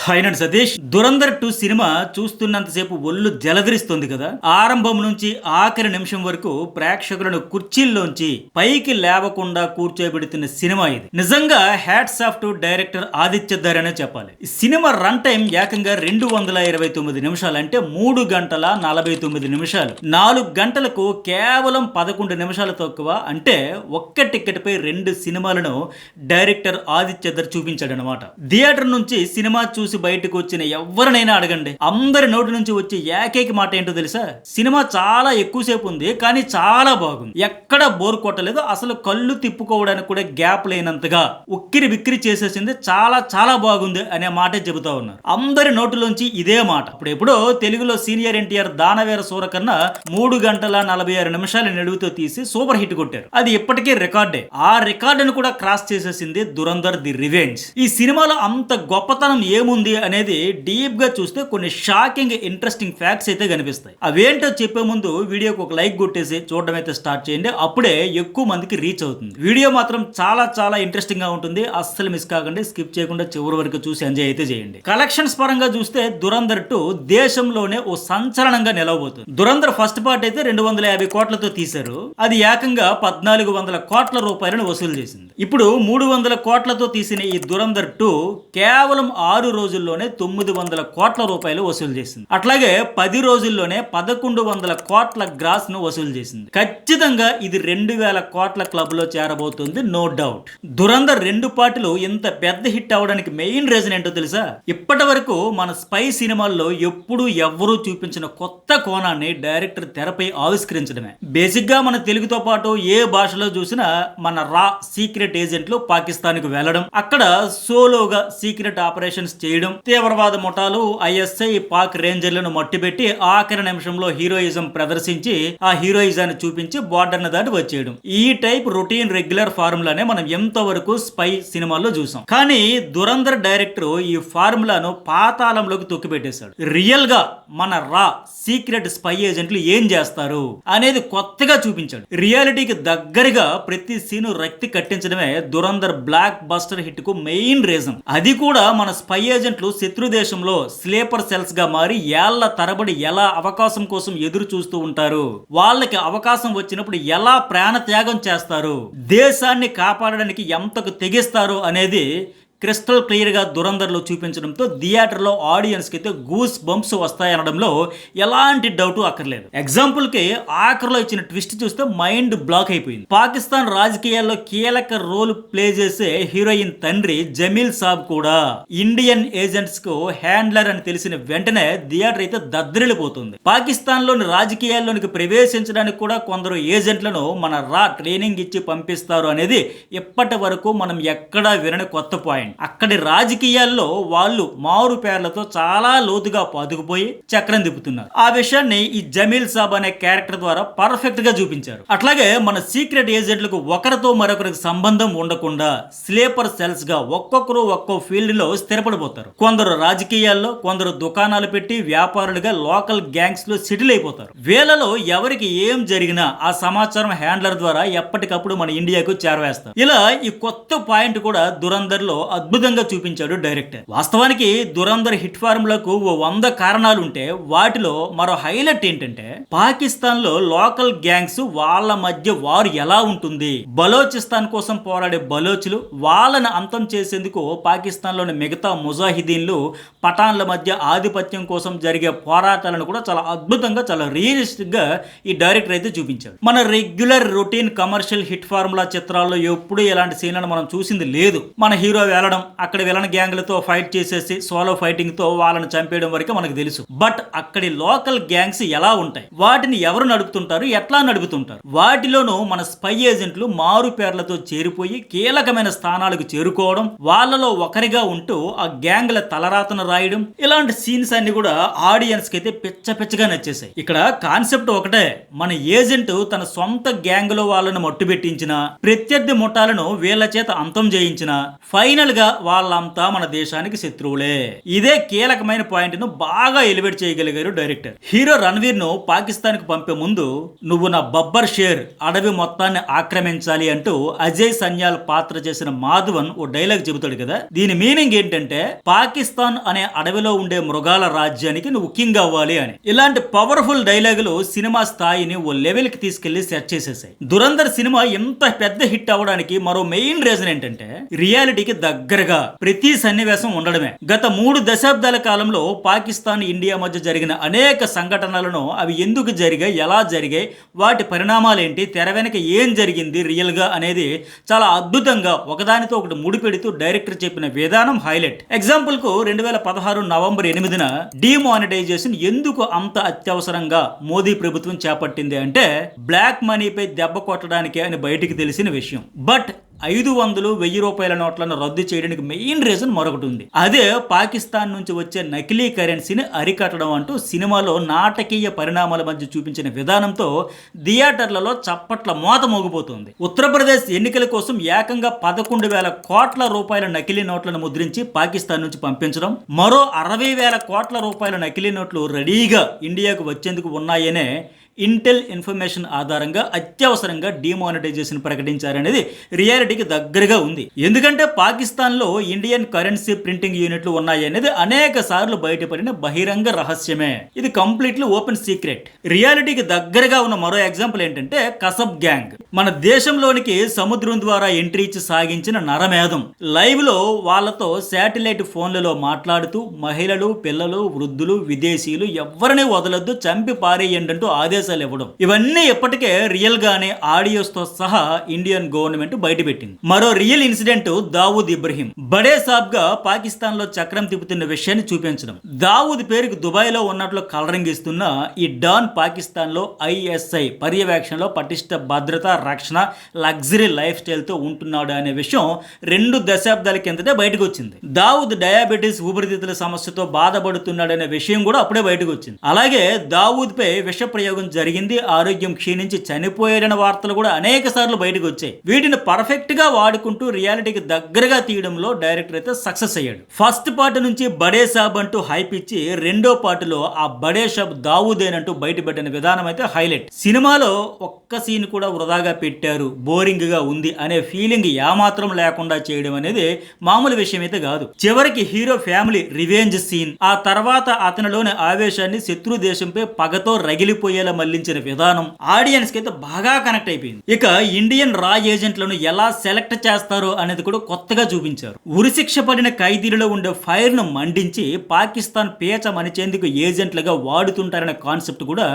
హైనండ్ Satish Dhurandhar 2 cinema చూస్తున్నంతసేపు ఒళ్ళు జలధరిస్తుంది కదా. ఆరంభం నుంచి ఆఖరి నిమిషం వరకు ప్రేక్షకులను కుర్చీల్లోంచి పైకి లేవకుండా కూర్చోబెడుతున్న సినిమా ఇది. నిజంగా hats off to director Aditya Dhar అనే చెప్పాలి. ఈ సినిమా రన్ టైం ఏకంగా 229 నిమిషాలు, అంటే 3 గంటల 49 నిమిషాలు. 4 గంటలకు కేవలం 11 నిమిషాలు తక్కువ, అంటే ఒక్క టికెట్ పై 2 సినిమాలను డైరెక్టర్ ఆదిత్య ధర్ చూపించాడు అనమాట. థియేటర్ నుంచి సినిమా చూసి బయటకు వచ్చిన ఎవరినైనా అడగండి, అందరి నోటి నుంచి వచ్చే ఏకైక మాట ఏంటో తెలుసా? సినిమా చాలా ఎక్కువసేపు ఉంది, కానీ చాలా బాగుంది, ఎక్కడ బోర్ కొట్టలేదు, అసలు కళ్ళు తిప్పుకోవడానికి కూడా గ్యాప్ లేనంతగా ఉక్కిరి బిక్కిరి చేసేసింది, చాలా చాలా బాగుంది అనే మాటే చెబుతా ఉన్నారు. అందరి నోటిలోంచి ఇదే మాట. ఇప్పుడు ఎప్పుడో తెలుగులో సీనియర్ ఎన్టీఆర్ దానవేర సూరకన్న 3 గంటల 46 నిమిషాల నిలువుతో తీసి సూపర్ హిట్ కొట్టారు. అది ఇప్పటికీ రికార్డే. ఆ రికార్డును కూడా క్రాస్ చేసేసింది దురంధర్ ది రివెంజ్. ఈ సినిమాలో అంత గొప్పతనం ఏముంది అనేది డీప్ గా చూస్తే కొన్ని షాకింగ్ ఇంట్రెస్టింగ్ ఫ్యాక్ట్స్ అయితే కనిపిస్తాయి. అవేంటో చెప్పే ముందు వీడియోకి ఒక లైక్ కొట్టేసి చూడడం అయితే స్టార్ట్ చేయండి, అప్పుడే ఎక్కువ మందికి రీచ్ అవుతుంది. వీడియో మాత్రం చాలా చాలా ఇంట్రెస్టింగ్ గా ఉంటుంది, అస్సలు మిస్ కాకండి, స్కిప్ చేయకుండా చివరి వరకు చూసి ఎంజాయ్ అయితే చేయండి. కలెక్షన్స్ పరంగా చూస్తే దురంధర్ 2 దేశంలోనే ఓ సంచలనంగా నిలవబోతుంది. దురంధర్ ఫస్ట్ పార్ట్ అయితే 250 కోట్లతో తీశారు, అది ఏకంగా 1400 కోట్ల రూపాయలను వసూలు చేసింది. ఇప్పుడు 300 కోట్లతో తీసిన ఈ దురంధర్ 2 కేవలం 6 రోజుల్లోనే 900 కోట్ల రూపాయలు వసూలు చేసింది. అట్లాగే 10 రోజుల్లోనే 1100 కోట్ల గ్రాస్ ను వసూలు చేసింది. ఖచ్చితంగా ఇది 2000 కోట్ల క్లబ్ లో చేరబోతుంది, నో డౌట్. దురంధర్ 2 పార్టీలు ఇంత పెద్ద హిట్ అవడానికి మెయిన్ రీజన్ ఏంటో తెలుసా? ఇప్పటి వరకు మన స్పై సినిమాల్లో ఎప్పుడు ఎవ్వరూ చూపించిన కొత్త కోణాన్ని డైరెక్టర్ తెరపై ఆవిష్కరించడమే. బేసిక్ గా మన తెలుగుతో పాటు ఏ భాషలో చూసినా మన రా సీక్రెట్ ఏజెంట్లు పాకిస్తాన్ కు వెళ్లడం, అక్కడ సోలోగా సీక్రెట్ ఆపరేషన్స్ చేయడం, తీవ్రవాద ముఠాలు ఐఎస్ఐ పాక్ రేంజర్లను మట్టిపెట్టి ఆఖరి నిమిషంలో హీరోయిజం ప్రదర్శించి ఆ హీరోయిజాన్ని చూపించి బార్డర్ ను దాటి వచ్చేయడం. ఈ టైప్ రొటీన్ రెగ్యులర్ ఫార్ములానే మనం ఎంతవరకు స్పై సినిమాల్లో చూసాం. కానీ దురంధర్ డైరెక్టర్ ఈ ఫార్ములాను పాతాళంలోకి తొక్కిపెట్టేశాడు. రియల్ గా మన రా సీక్రెట్ స్పై ఏజెంట్లు ఏం చేస్తారు అనేది కొత్తగా చూపించాడు. రియాలిటీకి దగ్గరగా ప్రతి సీను రక్తి కట్టించడమే దురంధర్ బ్లాక్ బస్టర్ హిట్ కు మెయిన్ రీజన్. అది కూడా మన స్పై ఏజెంట్లు శత్రు దేశంలో స్లీపర్ సెల్స్ గా మారి ఏళ్ల తరబడి ఎలా అవకాశం కోసం ఎదురు చూస్తూ ఉంటారు, వాళ్ళకి అవకాశం వచ్చినప్పుడు ఎలా ప్రాణ త్యాగం చేస్తారు, దేశాన్ని కాపాడడానికి ఎంతకు తెగిస్తారు అనేది క్రిస్టల్ క్లియర్ గా దురంధర్ లో చూపించడంతో థియేటర్ లో ఆడియన్స్ కి అయితే గూస్ బంప్స్ వస్తాయనడంలో ఎలాంటి డౌట్ అక్కర్లేదు. ఎగ్జాంపుల్ కి ఆఖరిలో ఇచ్చిన ట్విస్ట్ చూస్తే మైండ్ బ్లాక్ అయిపోయింది. పాకిస్తాన్ రాజకీయాల్లో కీలక రోల్ ప్లే చేసే హీరోయిన్ తండ్రి జమీల్ సాబ్ కూడా ఇండియన్ ఏజెంట్స్ కు హ్యాండ్లర్ అని తెలిసిన వెంటనే థియేటర్ అయితే దద్దరిల్లిపోతుంది. పాకిస్తాన్ లోని రాజకీయాల్లోనికి ప్రవేశించడానికి కూడా కొందరు ఏజెంట్లను మన రా ట్రైనింగ్ ఇచ్చి పంపిస్తారు అనేది ఇప్పటి వరకు మనం ఎక్కడా వినని కొత్త పాయింట్. అక్కడి రాజకీయాల్లో వాళ్ళు మారు పేర్లతో చాలా లోతుగా పాతుకుపోయి చక్రం తిప్పుతున్నారు. ఆ విషయాన్ని ఈ జమీల్ సాబ్ అనే క్యారెక్టర్ ద్వారా పర్ఫెక్ట్ గా చూపించారు. అట్లాగే మన సీక్రెట్ ఏజెంట్లకు ఒకరితో మరొకరికి సంబంధం ఉండకుండా స్లీపర్ సెల్స్ గా ఒక్కొక్కరు ఒక్కో ఫీల్డ్ లో స్థిరపడిపోతారు. కొందరు రాజకీయాల్లో, కొందరు దుకాణాలు పెట్టి వ్యాపారులుగా లోకల్ గ్యాంగ్స్ లో సెటిల్ అయిపోతారు. వీళ్ళలో ఎవరికి ఏం జరిగినా ఆ సమాచారం హ్యాండ్లర్ ద్వారా ఎప్పటికప్పుడు మన ఇండియాకు చేరవేస్తారు. ఇలా ఈ కొత్త పాయింట్ కూడా దురంధర్ లో అద్భుతంగా చూపించాడు డైరెక్టర్. వాస్తవానికి దురంధర్ హిట్ ఫార్ములకు 100 కారణాలు ఉంటే వాటిలో మరో హైలైట్ ఏంటంటే పాకిస్తాన్ లో లోకల్ గ్యాంగ్స్ వాళ్ళ మధ్య వారు ఎలా ఉంటుంది, బలోచిస్తాన్ కోసం పోరాడే బలోచులు వాళ్ళని అంతం చేసేందుకు పాకిస్తాన్ లోని మిగతా ముజాహిదీన్లు పఠాన్ల మధ్య ఆధిపత్యం కోసం జరిగే పోరాటాలను కూడా చాలా అద్భుతంగా, చాలా రియలిస్టిక్ గా ఈ డైరెక్టర్ అయితే చూపించాడు. మన regular routine commercial hit formula చిత్రాల్లో ఎప్పుడు ఇలాంటి సీన్లను మనం చూసింది లేదు. మన హీరో వెళ్ళడం, అక్కడ విలన్ గ్యాంగ్లతో ఫైట్ చేసేసి సోలో ఫైటింగ్ తో వాళ్ళని చంపేయడం వరకు మనకు తెలుసు. బట్ అక్కడి లోకల్ గ్యాంగ్స్ ఎలా ఉంటాయి, వాటిని ఎవరు నడుపుతుంటారు, ఎట్లా నడుపుతుంటారు, వాటిలోనూ మన స్పై ఏజెంట్లు మారు పేర్లతో చేరిపోయి కీలకమైన స్థానాలకు చేరుకోవడం, వాళ్ళలో ఒకరిగా ఉంటూ ఆ గ్యాంగ్ల తలరాతను రాయడం, ఇలాంటి సీన్స్ అన్ని కూడా ఆడియన్స్ కి అయితే పిచ్చ పిచ్చగా నచ్చేసాయి. ఇక్కడ కాన్సెప్ట్ ఒకటే, మన ఏజెంట్ తన సొంత గ్యాంగ్ లో వాళ్ళను మట్టుబెట్టించిన, ప్రత్యర్థి ముఠాలను వీళ్ళ చేత అంతం చేయించిన, ఫైనల్ గా వాళ్ళంతా మన దేశానికి శత్రువులే. ఇదే కీలకమైన పాయింట్ ను బాగా ఎలివేట్ చేయగలిగారు డైరెక్టర్. హీరో రణవీర్ ను పాకిస్తాన్ కు పంపే ముందు నువ్వు నా బబ్బర్ షేర్ అడవి మొత్తాన్ని ఆక్రమించాలి అంటూ అజయ్ సన్యాల్ పాత్ర చేసిన మాధవన్ ఓ డైలాగ్ చెబుతాడు కదా. దీని మీనింగ్ ఏంటంటే పాకిస్తాన్ అనే అడవిలో ఉండే మృగాల రాజ్యానికి నువ్వు కింగ్ అవ్వాలి అని. ఇలాంటి పవర్ఫుల్ డైలాగులు సినిమా స్థాయిని ఓ లెవెల్ కి తీసుకెళ్లి సెట్ చేసేసాయి. దురంధర్ సినిమా ఎంత పెద్ద హిట్ అవ్వడానికి మరో మెయిన్ రీజన్ ఏంటంటే రియాలిటీకి దగ్గరగా ప్రతి సన్నివేశం ఉండడమే. గత 3 దశాబ్దాల కాలంలో పాకిస్తాన్ ఇండియా మధ్య జరిగిన అనేక సంఘటనలను, అవి ఎందుకు జరిగాయి, ఎలా జరిగాయి, వాటి పరిణామాలు ఏంటి, తెర వెనక ఏం జరిగింది రియల్ గా అనేది చాలా అద్భుతంగా ఒకదానితో ఒకటి ముడిపెడుతూ డైరెక్టర్ చెప్పిన విధానం హైలైట్. ఎగ్జాంపుల్ కు 2016 నవంబర్ 8న డిమానిటైజేషన్ ఎందుకు అంత అత్యవసరంగా మోదీ ప్రభుత్వం చేపట్టింది అంటే బ్లాక్ మనీపై దెబ్బ కొట్టడానికి అని బయటికి తెలిసిన విషయం. బట్ 500-1000 రూపాయల నోట్లను రద్దు చేయడానికి మెయిన్ రీజన్ మరొకటి ఉంది. అదే పాకిస్తాన్ నుంచి వచ్చే నకిలీ కరెన్సీని అరికట్టడం అంటూ సినిమాలో నాటకీయ పరిణామాల మధ్య చూపించిన విధానంతో థియేటర్లలో చప్పట్ల మోత మోగిపోతుంది. ఉత్తరప్రదేశ్ ఎన్నికల కోసం ఏకంగా 11,000 కోట్ల రూపాయల నకిలీ నోట్లను ముద్రించి పాకిస్తాన్ నుంచి పంపించడం, మరో 60,000 కోట్ల రూపాయల నకిలీ నోట్లు రెడీగా ఇండియాకు వచ్చేందుకు ఉన్నాయనే ఇంటెల్ ఇన్ఫర్మేషన్ ఆధారంగా అత్యవసరంగా డిమానిటైజేషన్ ప్రకటించారనేది రియాలిటీకి దగ్గరగా ఉంది. ఎందుకంటే పాకిస్తాన్లో ఇండియన్ కరెన్సీ ప్రింటింగ్ యూనిట్లు ఉన్నాయనేది అనేక సార్లు బయటపడిన బహిరంగ రహస్యమే. ఇది కంప్లీట్లీ ఓపెన్ సీక్రెట్. రియాలిటీకి దగ్గరగా ఉన్న మరో ఎగ్జాంపుల్ ఏంటంటే కసబ్ గ్యాంగ్. మన దేశంలోనికి సముద్రం ద్వారా ఎంట్రీ ఇచ్చి సాగించిన నరమేధం. లైవ్ లో వాళ్ళతో శాటిలైట్ ఫోన్లలో మాట్లాడుతూ మహిళలు, పిల్లలు, వృద్ధులు, విదేశీయులు ఎవరిని వదలొద్దు, చంపి పారేయండి అంటూ ఆదేశాలు ఇవ్వడం. ఇవన్నీ ఎప్పటికే రియల్ గానే ఆడియోస్ తో సహా ఇండియన్ గవర్నమెంట్ బయటపెట్టింది. మరో రియల్ ఇన్సిడెంట్ దావూద్ ఇబ్రహీం. బడే సాబ్ గా పాకిస్తాన్ లో చక్రం తిప్పుతున్న విషయాన్ని చూపించడం. దావూద్ పేరుకి దుబాయ్ లో ఉన్నట్లు కలరింగ్ ఇస్తున్న ఈ డాన్ పాకిస్తాన్ లో ISI పర్యవేక్షణలో పటిష్ట భద్రత, రక్షణ, లగ్జరీ లైఫ్ స్టైల్ తో ఉంటున్నాడు అనే విషయం 2 దశాబ్దాల కిందటే బయటకు వచ్చింది. దావూద్ డయాబెటీస్, ఊపిరితిత్తుల సమస్యతో బాధపడుతున్నాడనే విషయం కూడా అప్పుడే బయటకు వచ్చింది. అలాగే దావూద్ పై విష ప్రయోగం జరిగింది, ఆరోగ్యం క్షీణించి చనిపోయాడన్న వార్తలు కూడా అనేక సార్లు బయటకు వచ్చాయి. వీటిని పర్ఫెక్ట్ గా వాడుకుంటూ రియాలిటీకి దగ్గరగా తీయడంలో డైరెక్టర్ అయితే సక్సెస్ అయ్యాడు. ఫస్ట్ పార్ట్ నుంచి బడే సాబ్ అంటూ హైప్ ఇచ్చి రెండో పార్ట్లో ఆ బడే సాబ్ దావూదేనంటూ బయటపెట్టిన విధానం అయితే హైలైట్. సినిమాలో ఒక్క సీన్ కూడా వృధాగా పెట్టారు, బోరింగ్ గా ఉంది అనే ఫీలింగ్ ఏమాత్రం లేకుండా చేయడం అనేది మామూలు విషయం అయితే కాదు. చివరికి హీరో ఫ్యామిలీ రివెంజ్ సీన్, ఆ తర్వాత అతనిలోని ఆవేశాన్ని శత్రు దేశంపై పగతో రగిలిపోయేలా మళ్లించిన విధానం ఆడియన్స్ కి అయితే బాగా కనెక్ట్ అయిపోయింది. ఇక ఇండియన్ రా ఏజెంట్లను ఎలా సెలెక్ట్ చేస్తారో అనేది కూడా కొత్తగా చూపించారు. ఉరిశిక్ష పడిన ఖైదీలలో ఉండే ఫైర్ ను మండించి పాకిస్తాన్ పేచ మనిచేందుకు ఏజెంట్లుగా వాడుతుంటారనే కాన్సెప్ట్ కూడా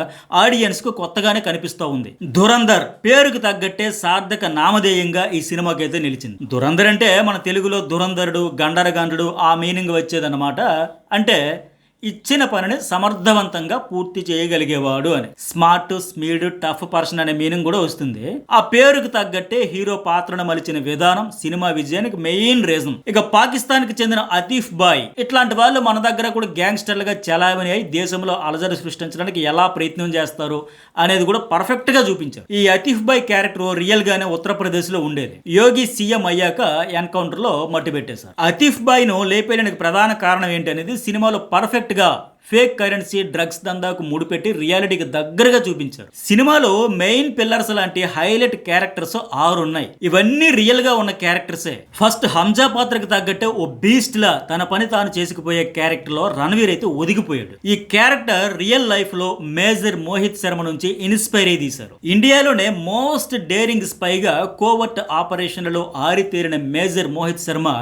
ఆడియన్స్ కు కొత్తగానే కనిపిస్తూ ఉంది. దురంధర్ పేరుకు తగ్గట్టే సార్థక నామధేయంగా ఈ సినిమాకి అయితే నిలిచింది. దురంధర్ అంటే మన తెలుగులో దురంధరుడు, గండరగండ్రుడు ఆ మీనింగ్ వచ్చేదన్నమాట. అంటే ఇచ్చిన పనిని సమర్థవంతంగా పూర్తి చేయగలిగేవాడు అని. స్మార్ట్, స్పీడ్, టఫ్ పర్సన్ అనే మీనింగ్ కూడా వస్తుంది. ఆ పేరుకు తగ్గట్టే హీరో పాత్రను మలిచిన విధానం సినిమా విజయానికి మెయిన్ రీజన్. ఇక పాకిస్తాన్ కి చెందిన అతీఫ్ బాయ్ ఇట్లాంటి వాళ్ళు మన దగ్గర కూడా గ్యాంగ్స్టర్లుగా చలామణి అయి దేశంలో అలజడి సృష్టించడానికి ఎలా ప్రయత్నం చేస్తారు అనేది కూడా పర్ఫెక్ట్ గా చూపించారు. ఈ అతీఫ్ బాయ్ క్యారెక్టర్ రియల్ గానే ఉత్తరప్రదేశ్ లో ఉండేది. యోగి సీఎం అయ్యాక ఎన్కౌంటర్ లో మట్టి పెట్టేశారు. అతీఫ్ బాయ్ ను లేపేయడానికి ప్రధాన కారణం ఏంటనేది సినిమాలో పర్ఫెక్ట్ గా ఫేక్ కరెన్సీ, డ్రగ్స్ దందాకు ముడిపెట్టి రియాలిటీకి దగ్గరగా చూపించారు. సినిమాలో మెయిన్ పిల్లర్స్ లాంటి హైలైట్ క్యారెక్టర్స్ 6 ఉన్నాయి. ఇవన్నీ రియల్ గా ఉన్న క్యారెక్టర్సే. ఫస్ట్ హంజా పాత్రకు తగ్గట్టే ఓ బీస్ట్ లా తన పని తాను చేసుకుపోయే క్యారెక్టర్ లో రణవీర్ అయితే ఒదిగిపోయాడు. ఈ క్యారెక్టర్ రియల్ లైఫ్ లో మేజర్ మోహిత్ శర్మ నుంచి ఇన్స్పైర్ అయి తీశారు. ఇండియాలోనే మోస్ట్ డేరింగ్ స్పైగా కోవర్ట్ ఆపరేషన్లలో ఆరితేరిన మేజర్ మోహిత్ శర్మ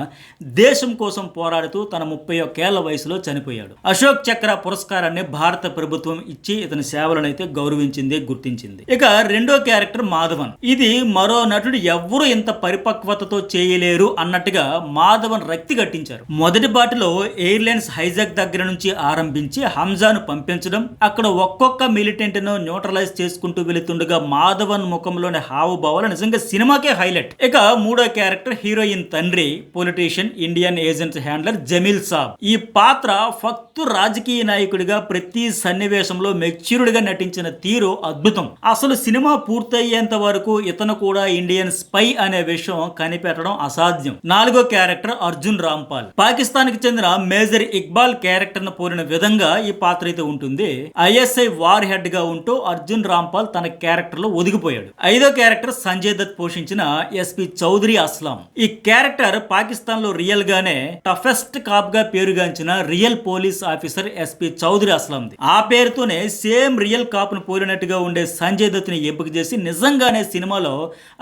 దేశం కోసం పోరాడుతూ తన 31 ఏళ్ల వయసులో చనిపోయాడు. అశోక్ చక్ర పురస్కారాన్ని భారత ప్రభుత్వం ఇచ్చి ఇతని సేవలను అయితే గౌరవించింది, గుర్తించింది. ఇక రెండో క్యారెక్టర్ మాధవన్. ఇది మరో నటుడు ఎవ్వరూ ఇంత పరిపక్వతతో చేయలేరు అన్నట్టుగా మాధవన్ రక్తి కట్టించారు. మొదటి పాటలో ఎయిర్లైన్స్ హైజాక్ దగ్గర నుంచి ఆరంభించి హంజాను పంపించడం, అక్కడ ఒక్కొక్క మిలిటెంట్ ను న్యూట్రలైజ్ చేసుకుంటూ వెళుతుండగా మాధవన్ ముఖంలోని హావభావాలు నిజంగా సినిమాకే హైలైట్. ఇక మూడో క్యారెక్టర్ హీరోయిన్ తండ్రి, politician, Indian agent handler Jameel saab. ఈ పాత్ర ఫక్తు రాజకీయ నాయకుడిగా ప్రతి సన్నివేశంలో మెచ్యూర్డ్ గా నటించిన తీరు అద్భుతం. అసలు సినిమా పూర్తయ్యేంత వరకు ఇతను కూడా ఇండియన్ స్పై అనే విషయం కనిపెట్టడం అసాధ్యం. 4వ క్యారెక్టర్ అర్జున్ రాంపాల్. పాకిస్తాన్ కి చెందిన మేజర్ ఇక్బాల్ క్యారెక్టర్ ను పోలిన విధంగా ఈ పాత్ర అయితే ఉంటుంది. ఐఎస్ఐ వార్ హెడ్ గా ఉంటూ అర్జున్ రాంపాల్ తన క్యారెక్టర్ లో ఒదిగిపోయాడు. 5వ క్యారెక్టర్ సంజయ్ దత్ పోషించిన ఎస్పీ చౌదరి అస్లాం. ఈ క్యారెక్టర్ పాకిస్తాన్ లో రియల్ గానే టఫెస్ట్ కాప్ గా పేరుగాంచిన real police officer SP Chaudhary Aslam. ఆ పేరుతోనే సేమ్ రియల్ కాప్ ను పోలినట్టుగా ఉండే సంజయ్ దత్ ని ఎంపిక చేసి నిజంగానే సినిమాలో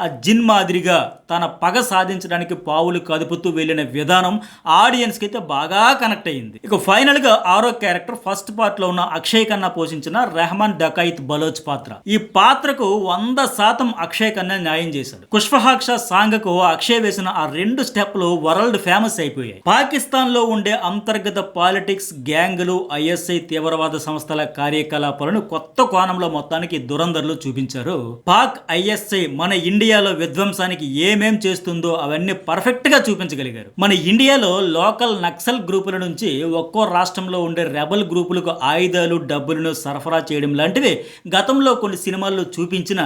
ఆ జిన్ మాదిరిగా తన పగ సాధించడానికి పావులు కదుపుతూ వెళ్లిన విధానం ఆడియన్స్ కి అయితే బాగా కనెక్ట్ అయింది. ఇక ఫైనల్ గా 6వ క్యారెక్టర్ ఫస్ట్ పార్ట్ లో ఉన్న అక్షయ్ ఖన్నా పోషించిన రెహమాన్ డకాయిత్ బలోచ్ పాత్ర. ఈ పాత్రకు 100% అక్షయ్ ఖన్నా న్యాయం చేశాడు. కుష్ఫహాక్ష సాంగ్ కు అక్షయ్ వేసిన ఆ 2 స్టెప్లు వరల్డ్ ఫేమస్ అయిపోయాయి. పాకిస్తాన్ లో ఉండే అంతర్గత పాలిటిక్స్, గ్యాంగులు, ఐఎస్ఐ తీవ్రవాద సంస్థల కార్యకలాపాలను కొత్త కోణంలో మొత్తానికి దురందర్లు చూపించారు. పాక్ ఐఎస్ఐ మన ఇండియాలో విధ్వంసానికి ఏమేం చేస్తుందో అవన్నీ పర్ఫెక్ట్ గా చూపించగలిగారు. మన ఇండియాలో లోకల్ నక్సల్ గ్రూపుల నుంచి ఒక్కో రాష్ట్రంలో ఉండే రెబల్ గ్రూపులకు ఆయుధాలు, డబ్బులను సరఫరా చేయడం లాంటివి గతంలో కొన్ని సినిమాల్లో చూపించిన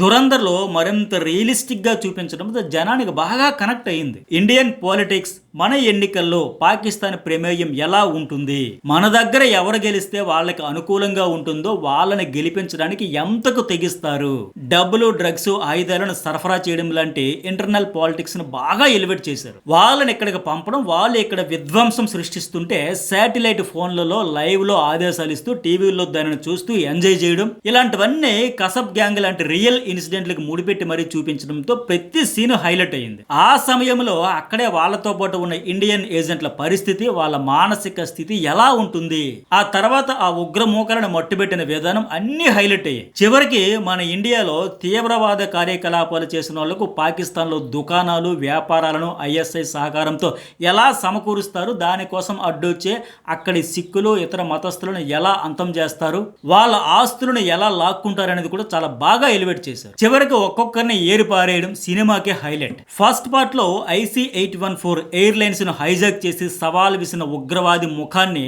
దురందర్ లో మరింత రియలిస్టిక్ గా చూపించడంతో జనానికి బాగా కనెక్ట్ అయింది. ఇండియన్ పాలిటిక్స్, మన ఎన్నికల్లో పాకిస్తాన్ ప్రమేయం ఎలా ఉంటుంది, మన దగ్గర ఎవరు గెలిస్తే వాళ్ళకి అనుకూలంగా ఉంటుందో వాళ్ళని గెలిపించడానికి ఎంతకు తెగిస్తారు, డబ్బులు, డ్రగ్స్, ఆయుధాలను సరఫరా చేయడం లాంటి ఇంటర్నల్ పాలిటిక్స్ ను బాగా ఎలివేట్ చేశారు. వాళ్ళని ఇక్కడికి పంపడం, వాళ్ళు ఇక్కడ విధ్వంసం సృష్టిస్తుంటే శాటిలైట్ ఫోన్లలో లైవ్ లో ఆదేశాలు ఇస్తూ టీవీలో దానిని చూస్తూ ఎంజాయ్ చేయడం, ఇలాంటివన్నీ కసబ్ గ్యాంగ్ లాంటి రియల్ ఇన్సిడెంట్లకు ముడిపెట్టి మరీ చూపించడంతో ప్రతి సీన్ హైలైట్ అయింది. ఆ సమయంలో అక్కడే వాళ్ళతో పాటు ఉన్న ఇండియన్ ఏజెంట్ల పరిస్థితి, వాళ్ళ మానసిక స్థితి ఎలా ఉంటుంది, ఆ తర్వాత ఆ ఉగ్రమూకలను మట్టుబెట్టిన విధానం అన్ని హైలైట్ అయ్యాయి. చివరికి మన ఇండియాలో తీవ్రవాద కార్యకలాపాలు చేసిన వాళ్లకు పాకిస్తాన్ లో దుకాణాలు, వ్యాపారాలను ఐఎస్ఐ సహకారంతో ఎలా సమకూరుస్తారు, దానికోసం అడ్డొచ్చే అక్కడి సిక్కులు, ఇతర మతస్థులను ఎలా అంతం చేస్తారు, వాళ్ళ ఆస్తులను ఎలా లాక్కుంటారు అనేది కూడా చాలా బాగా ఎలివేట్ చేశారు. చివరికి ఒక్కొక్కరిని ఏరి పారేయడం సినిమాకే హైలైట్. ఫస్ట్ పార్ట్ లో IC-814 ఎయిర్లైన్స్ ను హైజాక్ చేసి సవాల్ విసిన ఉగ్రవాది ముఖాన్ని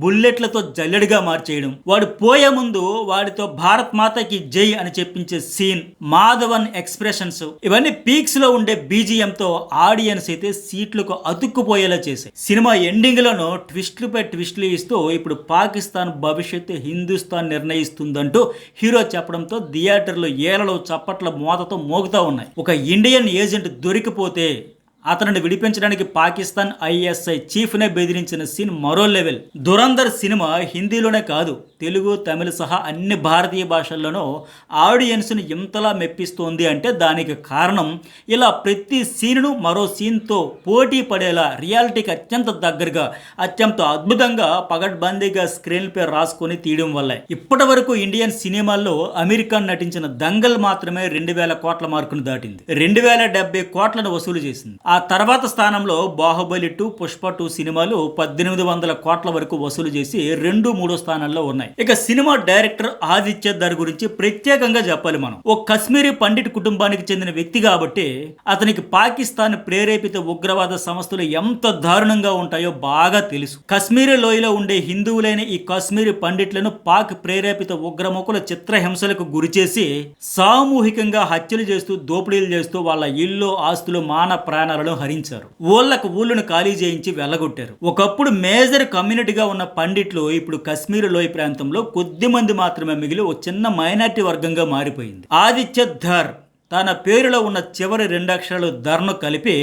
బుల్లెట్లతో జల్లెడిగా మార్చేయడం, వాడు పోయే ముందు వాడితో భారత్ మాతకి జై అని చెప్పించే సీన్, మాధవన్ ఎక్స్ప్రెషన్స్, ఇవన్నీ పీక్స్ లో ఉండే BGM తో ఆడియన్స్ అయితే సీట్లకు అతుక్కుపోయేలా చేశాయి. సినిమా ఎండింగ్ లోనూ ట్విస్ట్లు పై ట్విస్ట్లు ఇస్తూ ఇప్పుడు పాకిస్తాన్ భవిష్యత్తు హిందుస్థాన్ నిర్ణయిస్తుందంటూ హీరో చెప్పడంతో థియేటర్లు ఏలలో చప్పట్ల మోతతో మోగుతూ ఉన్నాయి. ఒక ఇండియన్ ఏజెంట్ దొరికిపోతే అతనిని విడిపించడానికి పాకిస్తాన్ ఐఎస్ఐ చీఫ్ నే బెదిరించిన సీన్ మరో లెవెల్. దురందర్ సినిమా హిందీలోనే కాదు, తెలుగు, తమిళ సహా అన్ని భారతీయ భాషల్లోనూ ఆడియన్స్ ను ఎంతలా మెప్పిస్తోంది అంటే దానికి కారణం ఇలా ప్రతి సీన్ను మరో సీన్తో పోటీ పడేలా రియాలిటీకి అత్యంత దగ్గరగా, అత్యంత అద్భుతంగా పగడ్బందీగా స్క్రీన్ పై రాసుకొని తీయడం వల్లే. ఇప్పటి వరకు ఇండియన్ సినిమాల్లో అమీర్ ఖాన్ నటించిన దంగల్ మాత్రమే 2000 కోట్ల మార్కును దాటింది. 2070 కోట్లను వసూలు చేసింది. ఆ తర్వాత స్థానంలో బాహుబలి 2, పుష్ప 2 సినిమాలు 1800 కోట్ల వరకు వసూలు చేసి 2-3 స్థానాల్లో ఉన్నాయి. ఇక సినిమా డైరెక్టర్ ఆదిత్య ధర్ గురించి ప్రత్యేకంగా చెప్పాలి మనం. ఓ కశ్మీరీ పండిట్ కుటుంబానికి చెందిన వ్యక్తి కాబట్టి అతనికి పాకిస్తాన్ ప్రేరేపిత ఉగ్రవాద సంస్థలు ఎంత దారుణంగా ఉంటాయో బాగా తెలుసు. కశ్మీరీ లోయలో ఉండే హిందువులైన ఈ కశ్మీరీ పండిట్లను పాక్ ప్రేరేపిత ఉగ్రముఖుల చిత్రహింసలకు గురిచేసి సామూహికంగా హత్యలు చేస్తూ, దోపిడీలు చేస్తూ వాళ్ళ ఇల్లు, ఆస్తులు, మాన ప్రాణాలను హరించారు. ఊళ్ళను ఖాళీ చేయించి వెళ్ళగొట్టారు. ఒకప్పుడు మేజర్ కమ్యూనిటీగా ఉన్న పండిట్లు ఇప్పుడు కశ్మీర్ లోయ ప్రాంతంలో కొద్ది మంది మాత్రమే మిగిలి ఒక చిన్న మైనారిటీ వర్గంగా మారిపోయింది. ఆదిత్య ధర్ తన పేరులో ఉన్న చివరి 2 అక్షరాలు ధర్ను కలిపి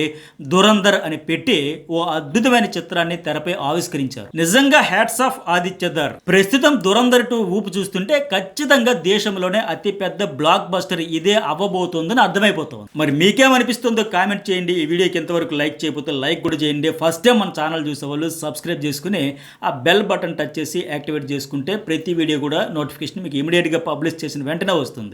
దురందర్ అని పెట్టి ఓ అద్భుతమైన చిత్రాన్ని తెరపై ఆవిష్కరించారు. నిజంగా హ్యాట్స్ ఆఫ్ ఆదిత్య ధర్. ప్రస్తుతం దురందర్ 2 ఊపు చూస్తుంటే ఖచ్చితంగా దేశంలోనే అతి పెద్ద బ్లాక్ బస్టర్ ఇదే అవ్వబోతోందని అర్థమైపోతుంది. మరి మీకేమనిపిస్తుందో కామెంట్ చేయండి. ఈ వీడియోకి ఎంతవరకు లైక్ చేయకపోతే లైక్ కూడా చేయండి. ఫస్ట్ టైం మన ఛానల్ చూసే వాళ్ళు సబ్స్క్రైబ్ చేసుకుని ఆ బెల్ బటన్ టచ్ చేసి యాక్టివేట్ చేసుకుంటే ప్రతి వీడియో కూడా నోటిఫికేషన్ మీకు ఇమీడియట్గా పబ్లిష్ చేసిన వెంటనే వస్తుంది.